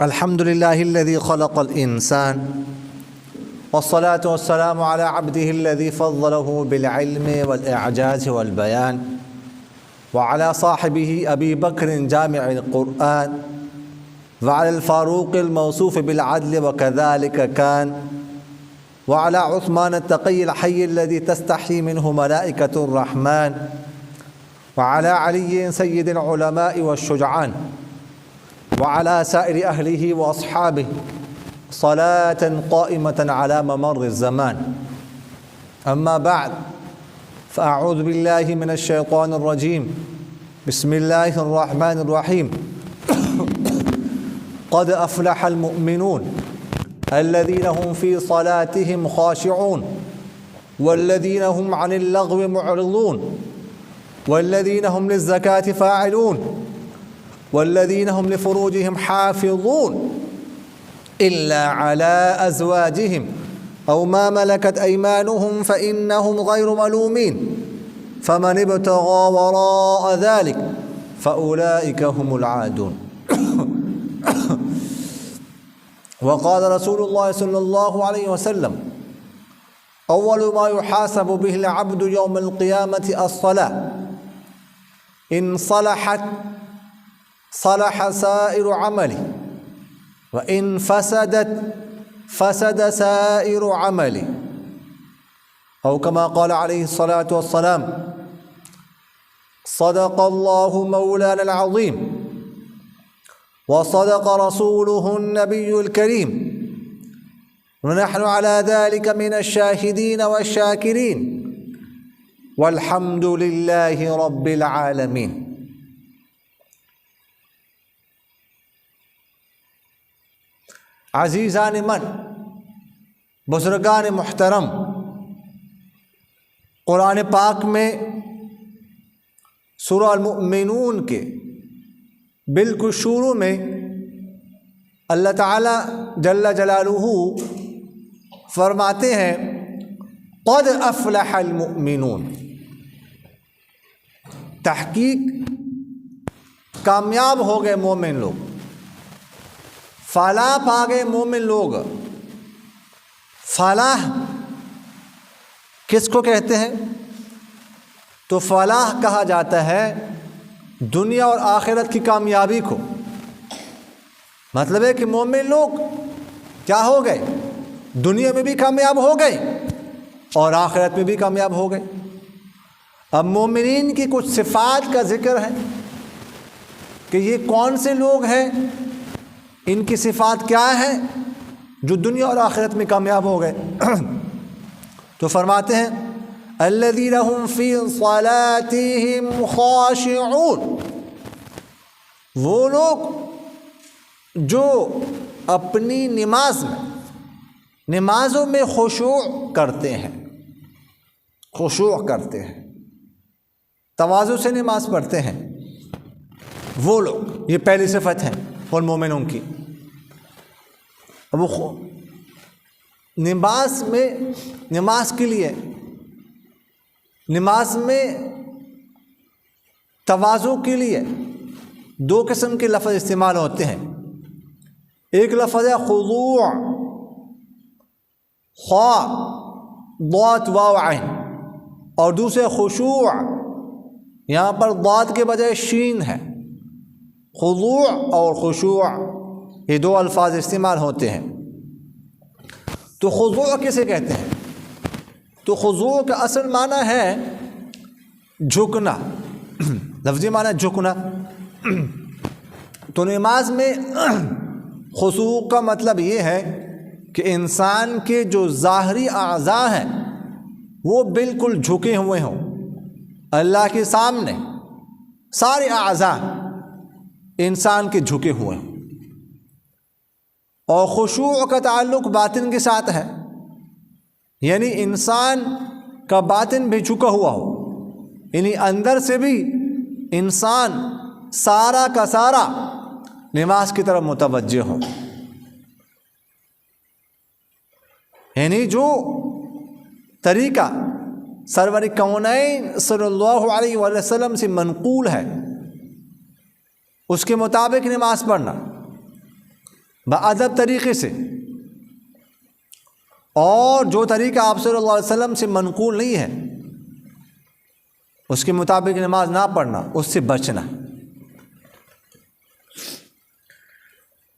الحمد لله الذي خلق الإنسان والصلاة والسلام على عبده الذي فضله بالعلم والإعجاز والبيان وعلى صاحبه أبي بكر جامع القرآن وعلى الفاروق الموصوف بالعدل وكذلك كان وعلى عثمان التقي الحي الذي تستحي منه ملائكة الرحمن وعلى علي سيد العلماء والشجعان وعلى سائر أهله وأصحابه صلاة قائمة على ممر الزمان. أما بعد فأعوذ بالله من الشيطان الرجيم. بسم الله الرحمن الرحيم. قد أفلح المؤمنون الذين هم في صلاتهم خاشعون والذين هم عن اللغو معرضون والذين هم للزكاة فاعلون والذين هم لفروجهم حافظون إلا على أزواجهم أو ما ملكت أيمانهم فإنهم غير ملومين فمن ابتغى وراء ذلك فأولئك هم العادون. وقال رسول الله صلى الله عليه وسلم: أول ما يحاسب به العبد يوم القيامة الصلاة إن صلحت صلح سائر عمله وإن فسدت فسد سائر عمله أو كما قال عليه الصلاة والسلام: صدق الله مولانا العظيم وصدق رسوله النبي الكريم ونحن على ذلك من الشاهدين والشاكرين والحمد لله رب العالمين. عزیزان من، بزرگان محترم، قرآن پاک میں سورہ المؤمنون کے بالکل شروع میں اللہ تعالی جل جلالہ فرماتے ہیں: قد افلح المؤمنون. تحقیق کامیاب ہو گئے مومن لوگ، فلاح پا گئے مومن لوگ. فلاح کس کو کہتے ہیں؟ تو فلاح کہا جاتا ہے دنیا اور آخرت کی کامیابی کو. مطلب ہے کہ مومن لوگ کیا ہو گئے؟ دنیا میں بھی کامیاب ہو گئے اور آخرت میں بھی کامیاب ہو گئے. اب مومنین کی کچھ صفات کا ذکر ہے کہ یہ کون سے لوگ ہیں، ان کی صفات کیا ہیں جو دنیا اور آخرت میں کامیاب ہو گئے. تو فرماتے ہیں: الذین هم فی صلاتهم خاشعون. وہ لوگ جو اپنی نمازوں میں خشوع کرتے ہیں، تواضع سے نماز پڑھتے ہیں. وہ لوگ، یہ پہلی صفت ہے والمومنوں کی. اب وہ نماز کے لیے، نماز میں تواضع کے لیے دو قسم کے لفظ استعمال ہوتے ہیں. ایک لفظ ہے خضوع، خا ضاد واو عین، اور دوسرے خشوع، یہاں پر ضاد کے بجائے شین ہے. خضوع اور خشوع یہ دو الفاظ استعمال ہوتے ہیں. تو خضوع کسے کہتے ہیں؟ تو خضوع کا اصل معنی ہے جھکنا، لفظی معنی جھکنا. تو نماز میں خضوع کا مطلب یہ ہے کہ انسان کے جو ظاہری اعضاء ہیں وہ بالکل جھکے ہوئے ہوں اللہ کے سامنے. سارے اعضاء انسان کے جھکے ہوئے ہیں. اور خشوع کا تعلق باطن کے ساتھ ہے، یعنی انسان کا باطن بھی جھکا ہوا ہو، یعنی اندر سے بھی انسان سارا کا سارا نماز کی طرف متوجہ ہو. یعنی جو طریقہ سرور کونین صلی اللہ علیہ وسلم سے منقول ہے اس کے مطابق نماز پڑھنا بادب طریقے سے، اور جو طریقہ آپ صلی اللہ علیہ وسلم سے منقول نہیں ہے اس کے مطابق نماز نہ پڑھنا، اس سے بچنا۔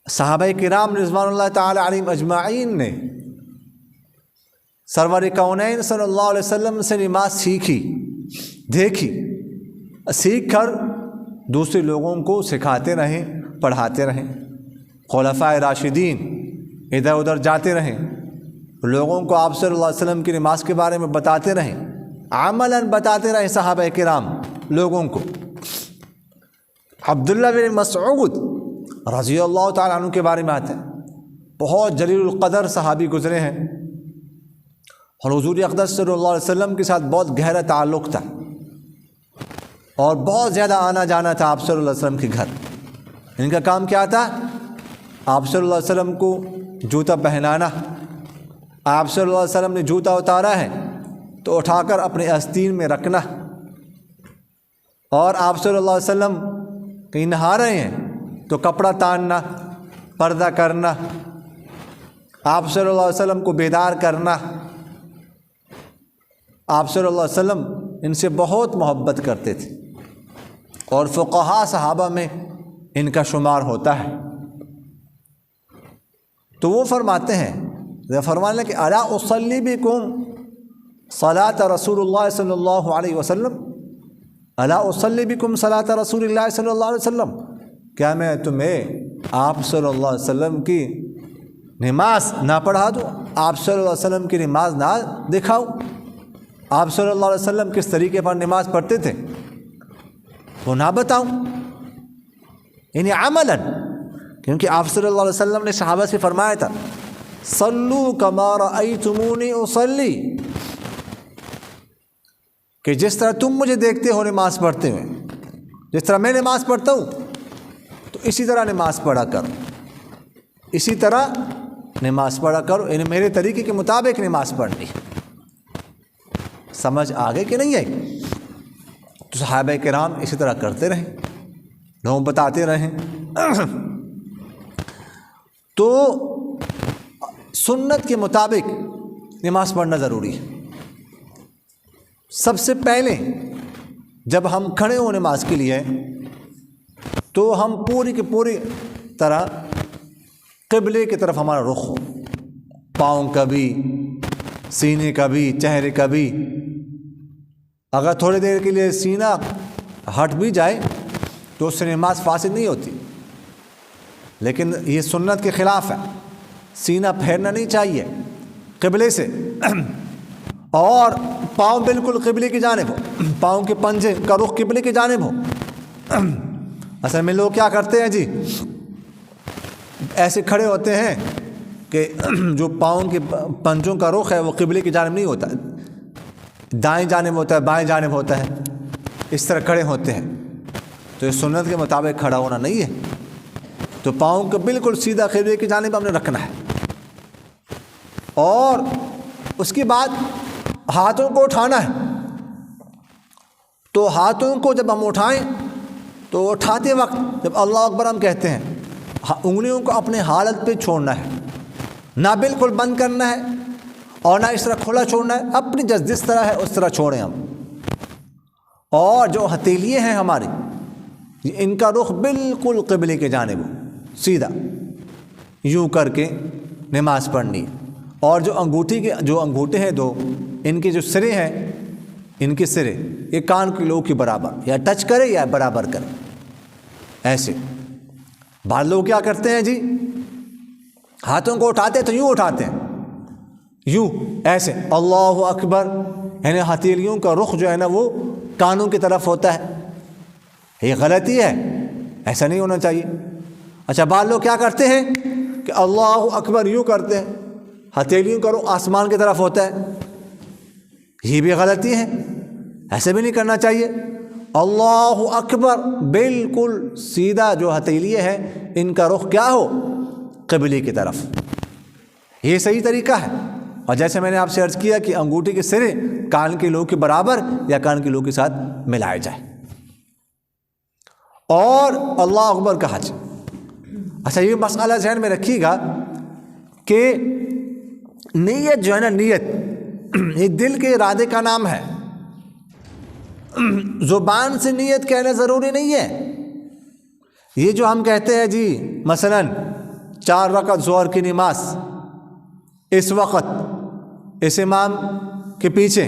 صحابہ کرام رضوان اللہ تعالی علیہم اجمعین نے سرور کونین صلی اللہ علیہ وسلم سے نماز سیکھی، دیکھی، سیکھ کر دوسرے لوگوں کو سکھاتے رہیں، پڑھاتے رہیں۔ خلفائے راشدین ادھر ادھر جاتے رہیں، لوگوں کو آپ صلی اللہ علیہ وسلم کی نماز کے بارے میں بتاتے رہیں، عملاً بتاتے رہیں صحابہ کرام لوگوں کو۔ عبداللہ بن مسعود رضی اللہ تعالیٰ عنہ کے بارے میں آتا ہے، بہت جلیل القدر صحابی گزرے ہیں، اور حضور اقدس صلی اللہ علیہ وسلم کے ساتھ بہت گہرا تعلق تھا، اور بہت زیادہ آنا جانا تھا آپ صلی اللہ علیہ وسلم کے گھر۔ ان کا کام کیا تھا؟ آپ صلی اللہ علیہ وسلم کو جوتا پہنانا۔ آپ صلی اللہ علیہ وسلم نے جوتا اتارا ہے تو اٹھا کر اپنے آستین میں رکھنا، اور آپ صلی اللہ علیہ وسلم کہیں نہا رہے ہیں تو کپڑا تاننا، پردہ کرنا، آپ صلی اللہ علیہ وسلم کو بیدار کرنا۔ آپ صلی اللہ علیہ وسلم ان سے بہت محبت کرتے تھے، اور فقہاء صحابہ میں ان کا شمار ہوتا ہے۔ تو وہ فرماتے ہیں، فرمانے لگے کہ الا اصلی بکم صلاۃ رسول اللہ صلی اللہ علیہ وسلم، الا اصلی بکم صلاۃ رسول اللہ صلی اللہ علیہ وسلم، کیا میں تمہیں آپ صلی اللہ علیہ وسلم کی نماز نہ پڑھا دوں، آپ صلی اللہ علیہ وسلم کی نماز نہ دکھاؤں؟ آپ صلی اللہ علیہ وسلم کس طریقے پر نماز پڑھتے تھے وہ نہ بتاؤں؟ یعنی عملاً، کیونکہ آپ صلی اللہ علیہ وسلم نے صحابہ سے فرمایا تھا صلو کما رأیتمونی اصلی، کہ جس طرح تم مجھے دیکھتے ہو نماز پڑھتے ہوئے، جس طرح میں نماز پڑھتا ہوں تو اسی طرح نماز پڑھا کرو، اسی طرح نماز پڑھا کرو، یعنی میرے طریقے کے مطابق نماز پڑھنی۔ سمجھ آگے کہ نہیں آئی؟ تو صحابہ کرام اسی طرح کرتے رہیں، لوگوں بتاتے رہیں۔ تو سنت کے مطابق نماز پڑھنا ضروری ہے۔ سب سے پہلے جب ہم کھڑے ہوں نماز کے لیے تو ہم پوری کی پوری طرح قبلے کی طرف ہمارا رخ ہو، پاؤں کا بھی، سینے کا بھی، چہرے کا بھی۔ اگر تھوڑی دیر کے لیے سینہ ہٹ بھی جائے تو اس سے نماز فاسد نہیں ہوتی، لیکن یہ سنت کے خلاف ہے، سینہ پھیرنا نہیں چاہیے قبلے سے، اور پاؤں بالکل قبلے کی جانب ہو، پاؤں کے پنجے کا رخ قبلے کی جانب ہو۔ اصل میں لوگ کیا کرتے ہیں جی، ایسے کھڑے ہوتے ہیں کہ جو پاؤں کے پنجوں کا رخ ہے وہ قبلے کی جانب نہیں ہوتا، دائیں جانب ہوتا ہے، بائیں جانب ہوتا ہے، اس طرح کھڑے ہوتے ہیں۔ تو یہ سنت کے مطابق کھڑا ہونا نہیں ہے، تو پاؤں کو بالکل سیدھا قبلے کی جانب ہم نے رکھنا ہے۔ اور اس کے بعد ہاتھوں کو اٹھانا ہے، تو ہاتھوں کو جب ہم اٹھائیں تو اٹھاتے وقت جب اللہ اکبر ہم کہتے ہیں، انگلیوں کو اپنے حالت پہ چھوڑنا ہے، نہ بالکل بند کرنا ہے اور نہ اس طرح کھلا چھوڑنا ہے، اپنی جس طرح ہے اس طرح چھوڑیں ہم۔ اور جو ہتھیلیے ہیں ہماری، ان کا رخ بالکل قبلے کے جانب ہو، سیدھا یوں کر کے نماز پڑھنی ہے۔ اور جو انگوٹھے ہیں دو، ان کے جو سرے ہیں، ان کے سرے یہ کان کے لوگ کے برابر، یا ٹچ کرے یا برابر کرے، ایسے۔ بعض لوگ کیا کرتے ہیں جی، ہاتھوں کو اٹھاتے تو یوں اٹھاتے ہیں، یوں ایسے اللہ اکبر، یعنی ہتھیلیوں کا رخ جو ہے نا وہ کانوں کی طرف ہوتا ہے، یہ غلطی ہے، ایسا نہیں ہونا چاہیے۔ اچھا، بعض لوگ کیا کرتے ہیں کہ اللہ اکبر یوں کرتے ہیں، ہتھیلیوں کا رخ آسمان کی طرف ہوتا ہے، یہ بھی غلطی ہے، ایسے بھی نہیں کرنا چاہیے۔ اللہ اکبر بالکل سیدھا، جو ہتھیلیے ہیں ان کا رخ کیا ہو، قبلے کی طرف، یہ صحیح طریقہ ہے۔ اور جیسے میں نے آپ سے عرض کیا کہ انگوٹھے کے سرے کان کے لوگ کے برابر یا کان کے لوگ کے ساتھ ملائے جائے۔ اور اللہ اکبر کا حج۔ اچھا یہ مسئلہ ذہن میں رکھیے گا کہ نیت جو ہے نا، نیت یہ دل کے ارادے کا نام ہے، زبان سے نیت کہنا ضروری نہیں ہے۔ یہ جو ہم کہتے ہیں جی مثلاً 4 رکعت ظہر کی نماز اس وقت اس امام کے پیچھے،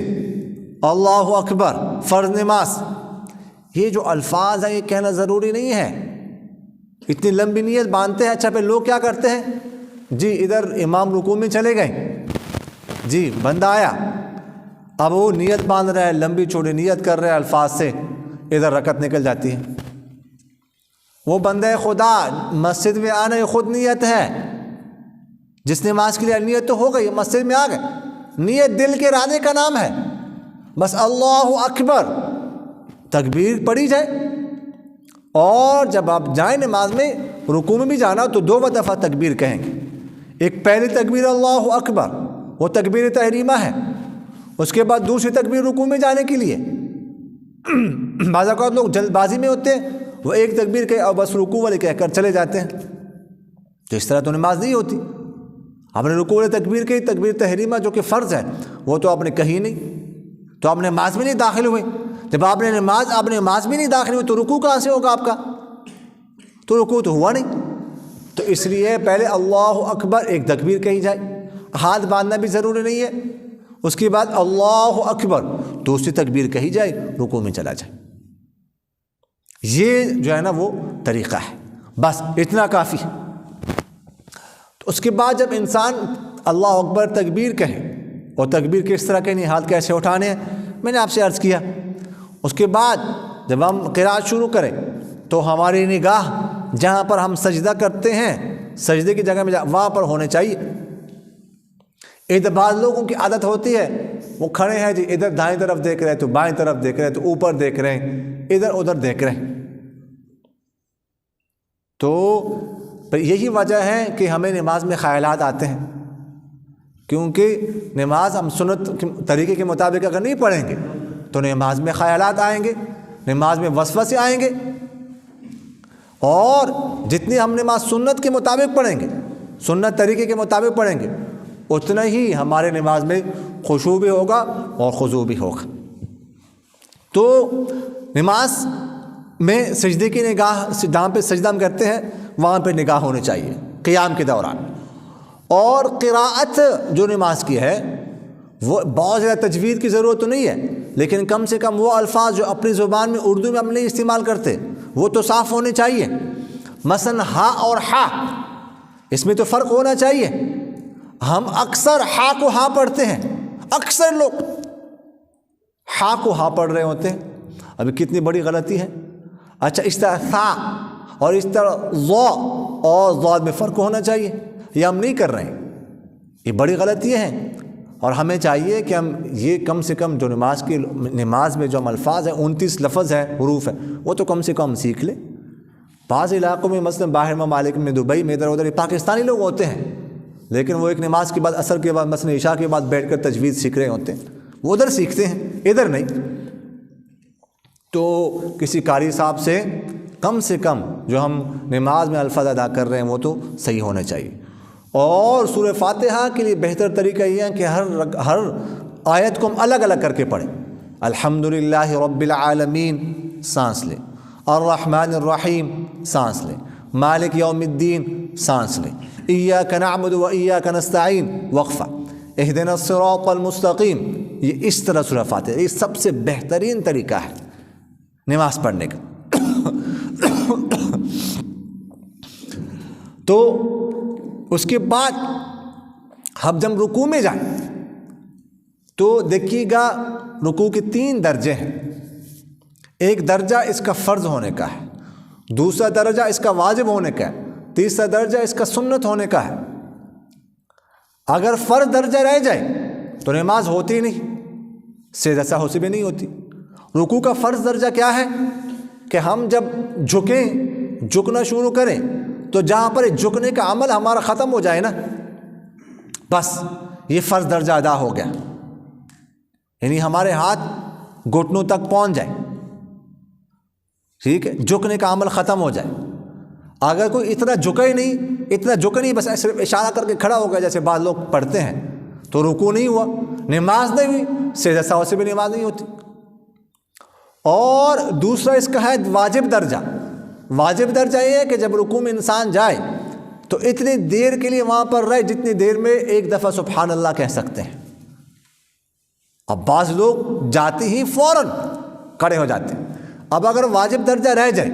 اللہ اکبر فرض نماز، یہ جو الفاظ ہیں یہ کہنا ضروری نہیں ہے۔ اتنی لمبی نیت باندھتے ہیں۔ اچھا پھر لوگ کیا کرتے ہیں جی، ادھر امام رکوع میں چلے گئے، جی بندہ آیا، اب وہ نیت باندھ رہا ہے، لمبی چوڑی نیت کر رہے ہیں الفاظ سے، ادھر رکعت نکل جاتی ہے۔ وہ بندہ خدا مسجد میں آنا یہ خود نیت ہے، جس نماز کے لیے نیت تو ہو گئی، مسجد میں آ گئے، نیت دل کے ارادے کا نام ہے۔ بس اللہ اکبر تکبیر پڑھی جائے، اور جب آپ جائیں نماز میں رکوع میں بھی جانا تو 2 دفعہ تکبیر کہیں گے۔ ایک پہلی تکبیر اللہ اکبر، وہ تکبیر تحریمہ ہے، اس کے بعد دوسری تکبیر رکوع میں جانے کے لیے۔ بعض اوقات لوگ جلد بازی میں ہوتے ہیں، وہ ایک تکبیر کہے اور بس رکوع والے کہہ کر چلے جاتے ہیں، تو اس طرح تو نماز نہیں ہوتی۔ آپ نے رکوع والے تکبیر کہی، تکبیر تحریمہ جو کہ فرض ہے وہ تو آپ نے کہی نہیں، تو آپ نماز میں نہیں داخل ہوئے۔ جب آپ نے نماز میں نہیں داخل ہوئے تو رکوع کہاں سے ہوگا آپ کا؟ تو رکوع تو ہوا نہیں۔ تو اس لیے پہلے اللہ اکبر ایک تکبیر کہی جائے، ہاتھ باندھنا بھی ضروری نہیں ہے، اس کے بعد اللہ اکبر دوسری تکبیر کہی جائے، رکوع میں چلا جائے۔ یہ جو ہے نا وہ طریقہ ہے، بس اتنا کافی ہے۔ تو اس کے بعد جب انسان اللہ اکبر تکبیر کہے، اور تکبیر کس طرح کہنی، ہاتھ کیسے اٹھانے ہیں، میں نے آپ سے عرض کیا۔ اس کے بعد جب ہم قرات شروع کریں تو ہماری نگاہ جہاں پر ہم سجدہ کرتے ہیں، سجدے کی جگہ میں وہاں پر ہونے چاہیے۔ ادھر بعض لوگوں کی عادت ہوتی ہے، وہ کھڑے ہیں جی، ادھر دائیں طرف دیکھ رہے ہیں تو بائیں طرف دیکھ رہے ہیں تو اوپر دیکھ رہے ہیں، ادھر ادھر دیکھ رہے ہیں۔ تو یہی وجہ ہے کہ ہمیں نماز میں خیالات آتے ہیں، کیونکہ نماز ہم سنت طریقے کے مطابق اگر نہیں پڑھیں گے تو نماز میں خیالات آئیں گے، نماز میں وسوسے آئیں گے، اور جتنی ہم نماز سنت کے مطابق پڑھیں گے، سنت طریقے کے مطابق پڑھیں گے، اتنا ہی ہمارے نماز میں خشوع بھی ہوگا اور خضوع بھی ہوگا۔ تو نماز میں سجدے کی نگاہ، جہاں پہ سجدہ ہم کرتے ہیں وہاں پہ نگاہ ہونی چاہیے قیام کے دوران۔ اور قراءت جو نماز کی ہے وہ بہت زیادہ تجوید کی ضرورت تو نہیں ہے، لیکن کم سے کم وہ الفاظ جو اپنی زبان میں اردو میں ہم نہیں استعمال کرتے وہ تو صاف ہونے چاہیے۔ مثلا ہا اور ہا، اس میں تو فرق ہونا چاہیے۔ ہم اکثر ہا کو ہا پڑھتے ہیں، اکثر لوگ ہا کو ہا پڑھ رہے ہوتے ہیں، ابھی کتنی بڑی غلطی ہے۔ اچھا اس طرح ثا اور اس طرح ضا اور ضاد میں فرق ہونا چاہیے، یہ ہم نہیں کر رہے ہیں، یہ بڑی غلطی ہے۔ اور ہمیں چاہیے کہ ہم یہ کم سے کم جو نماز میں جو ہم الفاظ ہیں 29 لفظ ہیں، حروف ہیں، وہ تو کم سے کم سیکھ لیں۔ بعض علاقوں میں مثلا باہر ممالک میں، دبئی میں، ادھر ادھر پاکستانی لوگ ہوتے ہیں، لیکن وہ ایک نماز کے بعد، عصر کے بعد، مثلا عشاء کے بعد بیٹھ کر تجوید سیکھ رہے ہوتے ہیں، وہ ادھر سیکھتے ہیں، ادھر نہیں۔ تو کسی قاری صاحب سے کم جو ہم نماز میں الفاظ ادا کر رہے ہیں وہ تو صحیح ہونے چاہیے۔ اور سورہ فاتحہ کے لیے بہتر طریقہ یہ ہے کہ ہر آیت کو ہم الگ الگ کر کے پڑھیں۔ الحمدللہ رب العالمین سانس لیں، الرحمن الرحیم سانس لیں، مالک یوم الدین سانس لیں، ایاک نعبد و ایاک نستعین وقفہ، اہدنا الصراط المستقیم۔ یہ اس طرح سورہ فاتحہ، یہ سب سے بہترین طریقہ ہے نماز پڑھنے کا۔ تو اس کے بعد ہم جب رکوع میں جائیں تو دیکھیے گا رکوع کے 3 درجے ہیں۔ ایک درجہ اس کا فرض ہونے کا ہے، دوسرا درجہ اس کا واجب ہونے کا ہے، تیسرا درجہ اس کا سنت ہونے کا ہے۔ اگر فرض درجہ رہ جائے تو نماز ہوتی نہیں، سجدہ سہو سے بھی نہیں ہوتی۔ رکوع کا فرض درجہ کیا ہے کہ ہم جب جھکنا شروع کریں تو جہاں پر جھکنے کا عمل ہمارا ختم ہو جائے نا، بس یہ فرض درجہ ادا ہو گیا، یعنی ہمارے ہاتھ گھٹنوں تک پہنچ جائے۔ ٹھیک ہے، جھکنے کا عمل ختم ہو جائے۔ اگر کوئی اتنا جھکا ہی نہیں، بس صرف اشارہ کر کے کھڑا ہو گیا جیسے بعض لوگ پڑھتے ہیں، تو رکوع نہیں ہوا، نماز نہیں ہوئی، سجدہ سہو سے بھی نماز نہیں ہوتی۔ اور دوسرا اس کا ہے واجب درجہ۔ واجب درجہ یہ ہے کہ جب رکوع میں انسان جائے تو اتنی دیر کے لیے وہاں پر رہے جتنی دیر میں ایک دفعہ سبحان اللہ کہہ سکتے ہیں۔ اب بعض لوگ جاتے ہی فوراً کھڑے ہو جاتے ہیں۔ اب اگر واجب درجہ رہ جائے،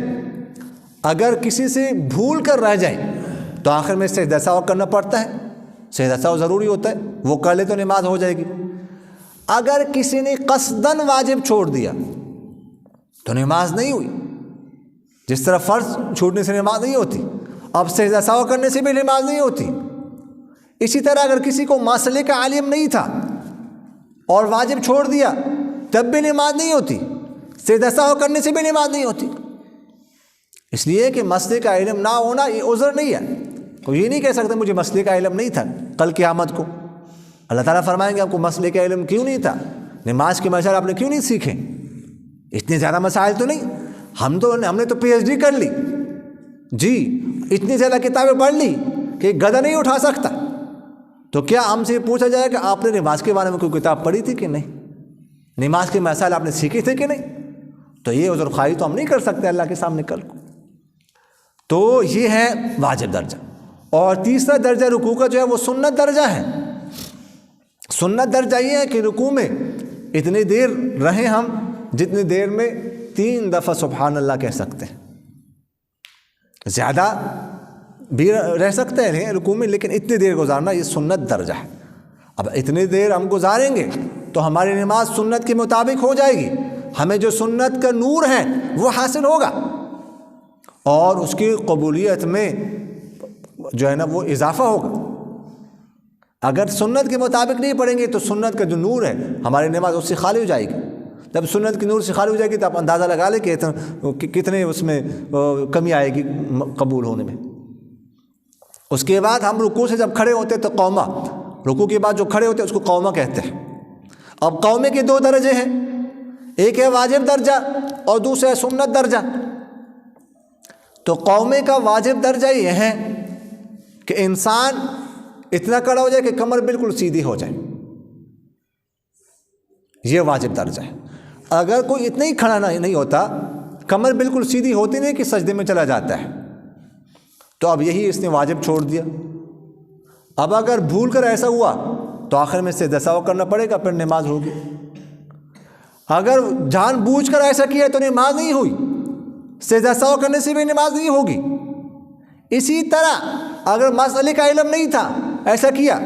اگر کسی سے بھول کر رہ جائے تو آخر میں سجدہ سہو کرنا پڑتا ہے، سجدہ سہو ضروری ہوتا ہے، وہ کر لے تو نماز ہو جائے گی۔ اگر کسی نے قصداً واجب چھوڑ دیا تو نماز نہیں ہوئی، جس طرح فرض چھوڑنے سے نماز نہیں ہوتی، اب سجدہ سہو کرنے سے بھی نماز نہیں ہوتی۔ اسی طرح اگر کسی کو مسئلے کا علم نہیں تھا اور واجب چھوڑ دیا تب بھی نماز نہیں ہوتی، سجدہ سہو کرنے سے بھی نماز نہیں ہوتی۔ اس لیے کہ مسئلے کا علم نہ ہونا یہ عذر نہیں ہے۔ کوئی یہ نہیں کہہ سکتا مجھے مسئلے کا علم نہیں تھا کل قیامت کو۔ اللہ تعالیٰ فرمائیں گے آپ کو مسئلے کا علم کیوں نہیں تھا، نماز کے مسائل آپ نے کیوں نہیں سیکھے؟ اتنے زیادہ مسائل تو نہیں، ہم نے تو پی ایچ ڈی کر لی جی، اتنی زیادہ کتابیں پڑھ لی کہ گدھا نہیں اٹھا سکتا، تو کیا ہم سے پوچھا جائے کہ آپ نے نماز کے بارے میں کوئی کتاب پڑھی تھی کہ نہیں، نماز کے مسائل آپ نے سیکھے تھے کہ نہیں؟ تو یہ عذر خواہی تو ہم نہیں کر سکتے اللہ کے سامنے کل کو۔ تو یہ ہے واجب درجہ۔ اور تیسرا درجہ رکوع کا جو ہے وہ سنت درجہ ہے۔ سنت درجہ یہ ہے کہ رکوع میں اتنی دیر رہیں ہم جتنی دیر میں 3 دفعہ سبحان اللہ کہہ سکتے ہیں۔ زیادہ بھی رہ سکتے ہیں رکوع میں، لیکن اتنی دیر گزارنا یہ سنت درجہ ہے۔ اب اتنی دیر ہم گزاریں گے تو ہماری نماز سنت کے مطابق ہو جائے گی، ہمیں جو سنت کا نور ہے وہ حاصل ہوگا، اور اس کی قبولیت میں جو ہے نا وہ اضافہ ہوگا۔ اگر سنت کے مطابق نہیں پڑھیں گے تو سنت کا جو نور ہے ہماری نماز اس سے خالی ہو جائے گی۔ جب سنت کی نور سے خالی ہو جائے گی تو آپ اندازہ لگا لیں کہ کتنے اس میں کمی آئے گی قبول ہونے میں۔ اس کے بعد ہم رکوع سے جب کھڑے ہوتے تو قومہ، رکوع کے بعد جو کھڑے ہوتے اس کو قومہ کہتے ہیں۔ اب قومے کے 2 درجے ہیں، ایک ہے واجب درجہ اور دوسرا ہے سنت درجہ۔ تو قومے کا واجب درجہ یہ ہے کہ انسان اتنا کھڑا ہو جائے کہ کمر بالکل سیدھی ہو جائے، یہ واجب درجہ ہے۔ اگر کوئی اتنا ہی کھڑا نہیں ہوتا، کمر بالکل سیدھی ہوتی نہیں کہ سجدے میں چلا جاتا ہے، تو اب یہی اس نے واجب چھوڑ دیا۔ اب اگر بھول کر ایسا ہوا تو آخر میں سجدہ سہو کرنا پڑے گا، پھر نماز ہوگی۔ اگر جان بوجھ کر ایسا کیا تو نماز نہیں ہوئی، سجدہ سہو کرنے سے بھی نماز نہیں ہوگی۔ اسی طرح اگر مسئلے کا علم نہیں تھا، ایسا کیا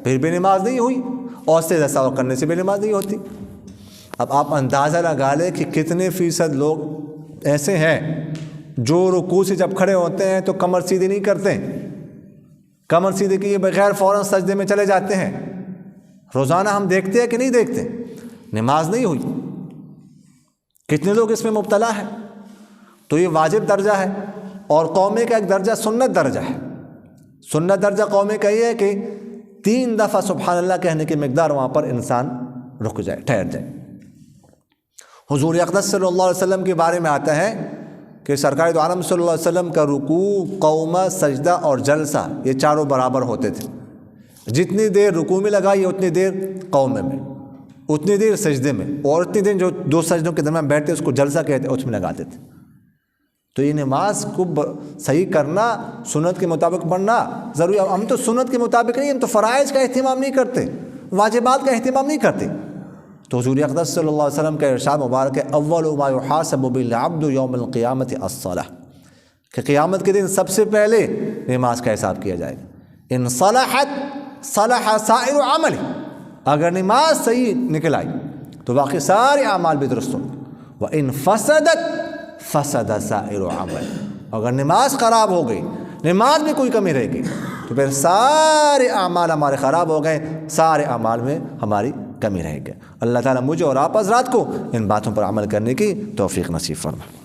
پھر بھی نماز نہیں ہوئی، اور سجدہ سہو کرنے سے بھی نماز نہیں ہوتی۔ اب آپ اندازہ لگا لیں کہ کتنے فیصد لوگ ایسے ہیں جو رکوع سے جب کھڑے ہوتے ہیں تو کمر سیدھی نہیں کرتے، کمر سیدھی کیے بغیر فوراً سجدے میں چلے جاتے ہیں۔ روزانہ ہم دیکھتے ہیں کہ نہیں دیکھتے؟ نماز نہیں ہوئی، کتنے لوگ اس میں مبتلا ہیں۔ تو یہ واجب درجہ ہے۔ اور قومے کا ایک درجہ سنت درجہ ہے۔ سنت درجہ قومے کا یہ ہے کہ 3 دفعہ سبحان اللہ کہنے کی مقدار وہاں پر انسان رک جائے، ٹھہر جائے۔ حضور اقدس صلی اللہ علیہ وسلم کے بارے میں آتا ہے کہ سرکار دو عالم صلی اللہ علیہ وسلم کا رکوع، قومہ، سجدہ اور جلسہ یہ چاروں برابر ہوتے تھے۔ جتنی دیر رکوع میں لگائی اتنی دیر قومے میں، اتنی دیر سجدے میں، اور اتنی دیر جو 2 سجدوں کے درمیان بیٹھتے اس کو جلسہ کہتے ہیں، اس میں لگاتے تھے۔ تو یہ نماز کو صحیح کرنا، سنت کے مطابق پڑھنا ضروری ہے۔ ہم تو سنت کے مطابق نہیں، ہم تو فرائض کا اہتمام نہیں کرتے، واجبات کا اہتمام نہیں کرتے۔ تو حضور اقدس صلی اللہ علیہ وسلم کا ارشاد مبارک ہے، اول ما یحاسب به العبد یوم القیامۃ الصلاۃ، کہ قیامت کے دن سب سے پہلے نماز کا حساب کیا جائے گا۔ ان صلحت صلح سائر عمل، اگر نماز صحیح نکل آئی تو باقی سارے اعمال بھی درست ہوں گے۔ وان فسدت فسد سائر عمل، اگر نماز خراب ہو گئی، نماز میں کوئی کمی رہ گئی تو پھر سارے اعمال ہمارے خراب ہو گئے، سارے اعمال میں ہماری کمی رہ گئی۔ اللہ تعالیٰ مجھے اور آپ حضرات کو ان باتوں پر عمل کرنے کی توفیق نصیب فرمائے۔